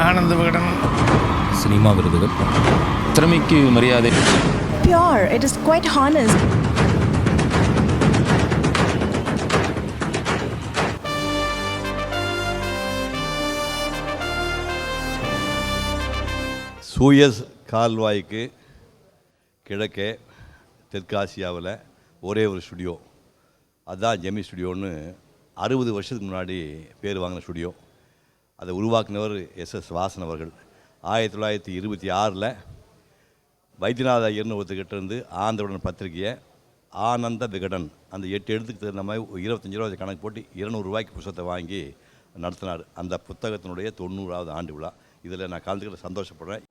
Ananda Vikatan cinema விருதுகள் திறமைக்கு மரியாதை. Pure, it is quite honest. Suez கால்வாய்க்கு கிழக்கே தெற்காசியாவில் ஒரே ஒரு ஸ்டுடியோ, அதுதான் ஜெமி ஸ்டுடியோன்னு 60 வருஷத்துக்கு முன்னாடி பேர் வாங்கின ஸ்டுடியோ. அதை உருவாக்குனவர் எஸ் வாசன் அவர்கள். 1926 வைத்தியநாத ஐயர்னு ஒருத்தர்கிட்ட இருந்து ஆந்திரவுடன் பத்திரிகையை ஆனந்த விகடன் அந்த 8 எழுத்துக்கு தகுந்த மாதிரி 25 ரூபா கணக்கு போட்டு 200 ரூபாய்க்கு புத்தகத்தை வாங்கி நடத்தினார். அந்த புத்தகத்தினுடைய 90வது ஆண்டு விழா. இதில் நான் கலந்துக்கிட்ட சந்தோஷப்படுறேன்.